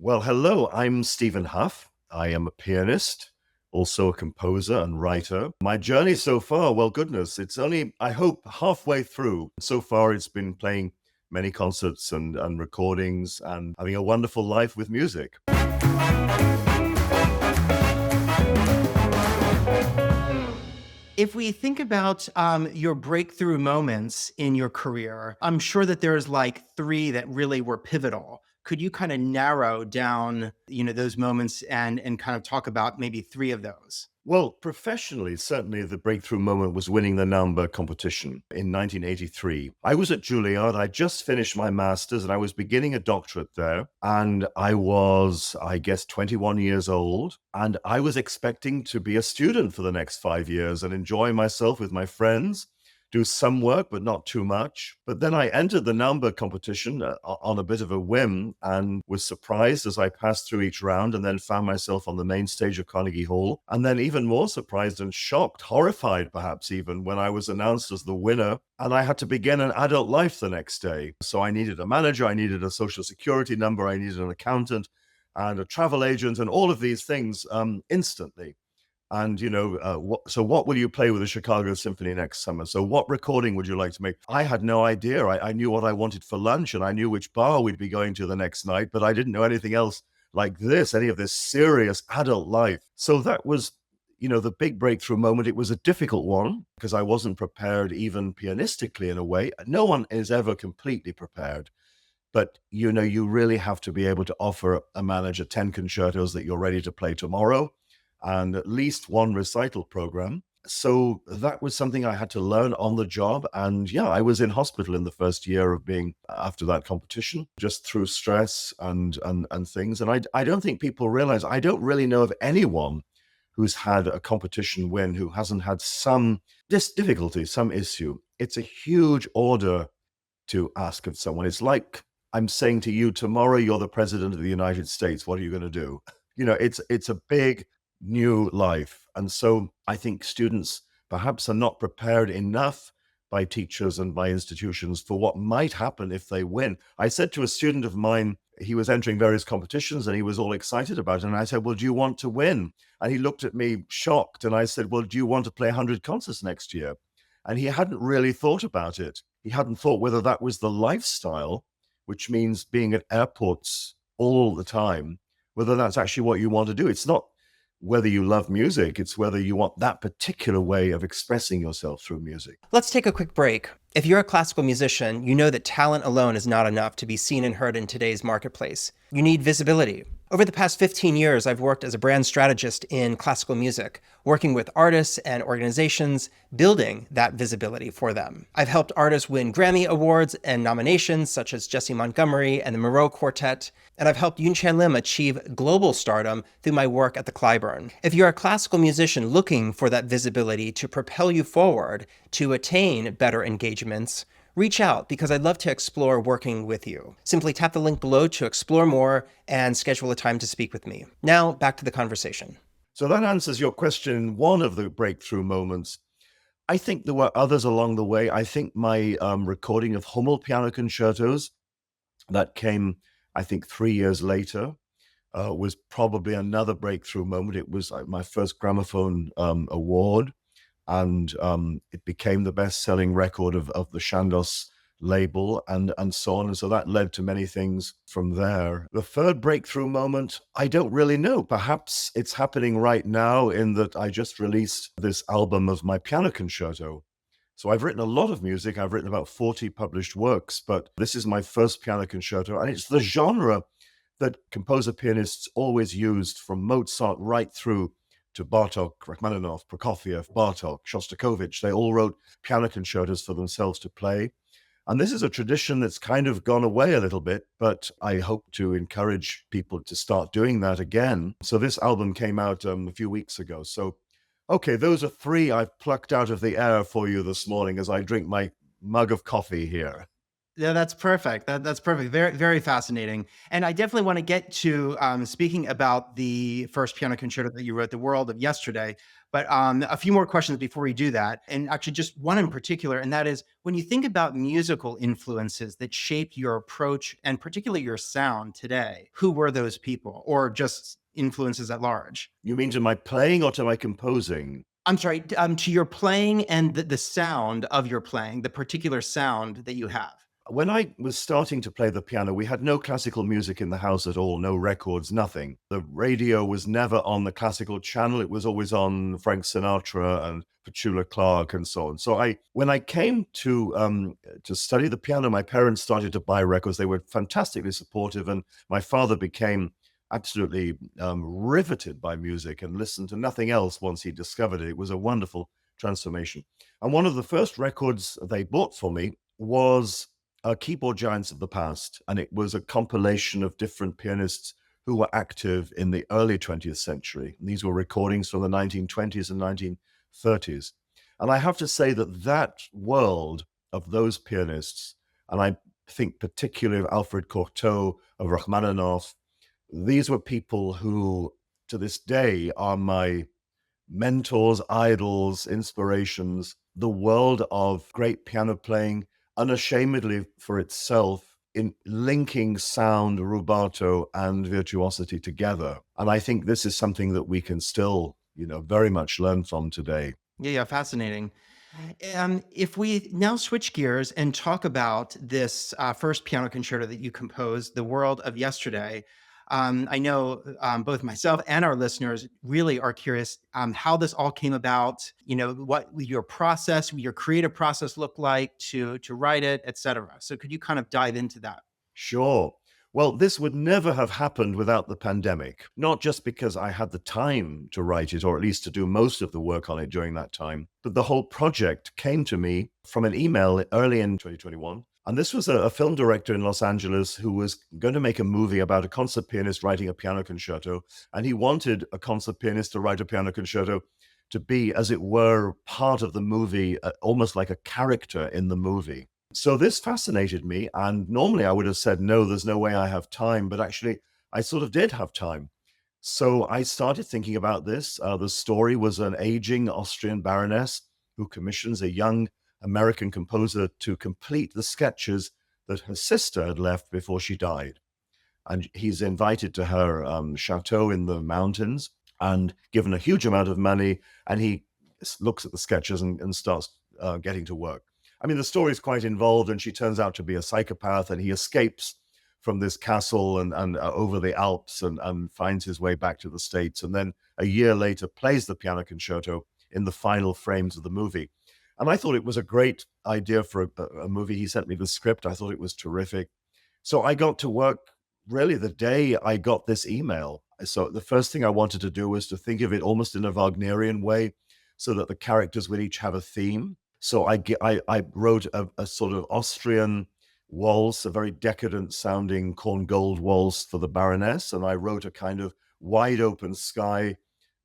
Well, hello, I'm Stephen Hough. I am a pianist, also a composer and writer. My journey so far, well, goodness, it's only, I hope, halfway through. So far, it's been playing many concerts and recordings and having a wonderful life with music. If we think about your breakthrough moments in your career, I'm sure that there's like three that really were pivotal. Could you kind of narrow down, those moments and kind of talk about maybe three of those? Well, professionally, certainly the breakthrough moment was winning the number competition in 1983. I was at Juilliard. I just finished my master's and I was beginning a doctorate there. And I was, I guess, 21 years old. And I was expecting to be a student for the next 5 years and enjoy myself with my friends, do some work, but not too much. But then I entered the number competition on a bit of a whim and was surprised as I passed through each round and then found myself on the main stage of Carnegie Hall. And then even more surprised and shocked, horrified perhaps even, when I was announced as the winner. And I had to begin an adult life the next day. So I needed a manager, I needed a social security number, I needed an accountant and a travel agent and all of these things instantly. And, so what will you play with the Chicago Symphony next summer? So what recording would you like to make? I had no idea. I knew what I wanted for lunch and I knew which bar we'd be going to the next night, but I didn't know anything else like this, any of this serious adult life. So that was, the big breakthrough moment. It was a difficult one because I wasn't prepared even pianistically in a way. No one is ever completely prepared. But, you really have to be able to offer a manager 10 concertos that you're ready to play tomorrow and at least one recital program. So that was something I had to learn on the job. And yeah, I was in hospital in the first year of being after that competition, just through stress and things. And I don't think people realize, I don't really know of anyone who's had a competition win who hasn't had some difficulty, some issue. It's a huge order to ask of someone. It's like I'm saying to you, tomorrow you're the president of the United States. What are you going to do? It's a big new life. And so I think students perhaps are not prepared enough by teachers and by institutions for what might happen if they win. I said to a student of mine, he was entering various competitions and he was all excited about it. And I said, well, do you want to win? And he looked at me shocked. And I said, well, do you want to play 100 concerts next year? And he hadn't really thought about it. He hadn't thought whether that was the lifestyle, which means being at airports all the time, whether that's actually what you want to do. It's not whether you love music, it's whether you want that particular way of expressing yourself through music. Let's take a quick break. If you're a classical musician, you know that talent alone is not enough to be seen and heard in today's marketplace. You need visibility. Over the past 15 years, I've worked as a brand strategist in classical music, working with artists and organizations, building that visibility for them. I've helped artists win Grammy Awards and nominations, such as Jessie Montgomery and the Miró Quartet, and I've helped Yoon Chan Lim achieve global stardom through my work at the Cliburn. If you're a classical musician looking for that visibility to propel you forward to attain better engagements, reach out because I'd love to explore working with you. Simply tap the link below to explore more and schedule a time to speak with me. Now, back to the conversation. So that answers your question, one of the breakthrough moments. I think there were others along the way. I think my recording of Hummel piano concertos that came, I think, 3 years later was probably another breakthrough moment. It was my first gramophone award. And it became the best-selling record of the Chandos label and so on. And so that led to many things from there. The third breakthrough moment, I don't really know. Perhaps it's happening right now in that I just released this album of my piano concerto. So I've written a lot of music. I've written about 40 published works, but this is my first piano concerto. And it's the genre that composer-pianists always used from Mozart right through to Bartok, Rachmaninoff, Prokofiev, Bartok, Shostakovich. They all wrote piano concertos for themselves to play. And this is a tradition that's kind of gone away a little bit, but I hope to encourage people to start doing that again. So this album came out a few weeks ago. So, okay, those are three I've plucked out of the air for you this morning as I drink my mug of coffee here. Yeah, that's perfect. That's perfect. Very, very fascinating. And I definitely want to get to speaking about the first piano concerto that you wrote, The World of Yesterday. But a few more questions before we do that. And actually, just one in particular, and that is when you think about musical influences that shaped your approach and particularly your sound today, who were those people or just influences at large? You mean to my playing or to my composing? I'm sorry, to your playing and the sound of your playing, the particular sound that you have. When I was starting to play the piano, we had no classical music in the house at all, no records, nothing. The radio was never on the classical channel. It was always on Frank Sinatra and Petula Clark and so on. So when I came to study the piano, my parents started to buy records. They were fantastically supportive, and my father became absolutely riveted by music and listened to nothing else once he discovered it. It was a wonderful transformation. And one of the first records they bought for me was Keyboard Giants of the Past, and it was a compilation of different pianists who were active in the early 20th century. And these were recordings from the 1920s and 1930s. And I have to say that that world of those pianists, and I think particularly of Alfred Cortot, of Rachmaninoff, these were people who, to this day, are my mentors, idols, inspirations. The world of great piano playing, unashamedly for itself, in linking sound, rubato, and virtuosity together. And I think this is something that we can still, very much learn from today. Yeah, fascinating. If we now switch gears and talk about this first piano concerto that you composed, The World of Yesterday, I know both myself and our listeners really are curious how this all came about, what your process, your creative process looked like to write it, et cetera. So could you kind of dive into that? Sure. Well, this would never have happened without the pandemic, not just because I had the time to write it, or at least to do most of the work on it during that time, but the whole project came to me from an email early in 2021. And this was a film director in Los Angeles who was going to make a movie about a concert pianist writing a piano concerto. And he wanted a concert pianist to write a piano concerto to be, as it were, part of the movie, almost like a character in the movie. So this fascinated me, and normally I would have said, no, there's no way I have time, but actually I sort of did have time. So I started thinking about this. The story was an aging Austrian baroness who commissions a young American composer to complete the sketches that her sister had left before she died. And he's invited to her chateau in the mountains and given a huge amount of money, and he looks at the sketches and starts getting to work. I mean, the story is quite involved, and she turns out to be a psychopath, and he escapes from this castle and over the Alps and finds his way back to the States. And then a year later plays the piano concerto in the final frames of the movie. And I thought it was a great idea for a movie. He sent me the script. I thought it was terrific. So I got to work really the day I got this email. So the first thing I wanted to do was to think of it almost in a Wagnerian way so that the characters would each have a theme. So I wrote a sort of Austrian waltz, a very decadent sounding corn gold waltz for the Baroness. And I wrote a kind of wide open sky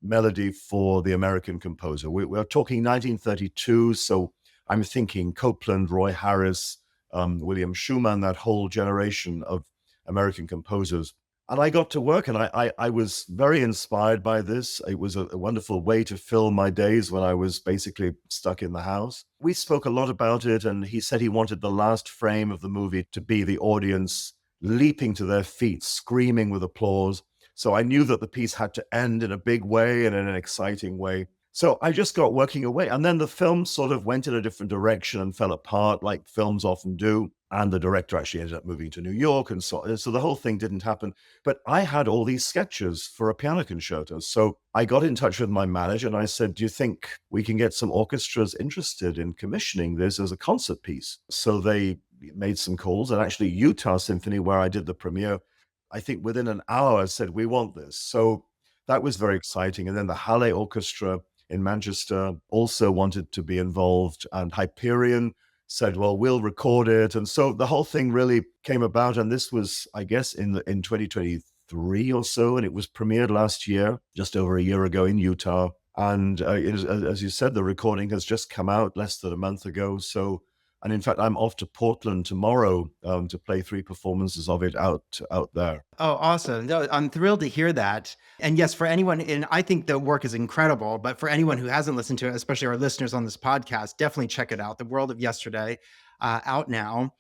melody for the American composer. We're talking 1932. So I'm thinking Copland, Roy Harris, William Schumann, that whole generation of American composers. And I got to work, and I was very inspired by this. It was a wonderful way to fill my days when I was basically stuck in the house. We spoke a lot about it, and he said he wanted the last frame of the movie to be the audience leaping to their feet, screaming with applause. So I knew that the piece had to end in a big way and in an exciting way. So I just got working away. And then the film sort of went in a different direction and fell apart, like films often do. And the director actually ended up moving to New York. And so the whole thing didn't happen. But I had all these sketches for a piano concerto. So I got in touch with my manager and I said, do you think we can get some orchestras interested in commissioning this as a concert piece? So they made some calls. And actually, Utah Symphony, where I did the premiere, I think within an hour, I said, we want this. So that was very exciting. And then the Halle Orchestra in Manchester also wanted to be involved, and Hyperion said, well, we'll record it. And so the whole thing really came about. And this was, I guess, in 2023 or so. And it was premiered last year, just over a year ago in Utah. And as you said, the recording has just come out less than a month ago. So And in fact, I'm off to Portland tomorrow to play 3 performances of it out there. Oh, awesome. No, I'm thrilled to hear that. And yes, for anyone, and I think the work is incredible, but for anyone who hasn't listened to it, especially our listeners on this podcast, definitely check it out. The World of Yesterday, out now.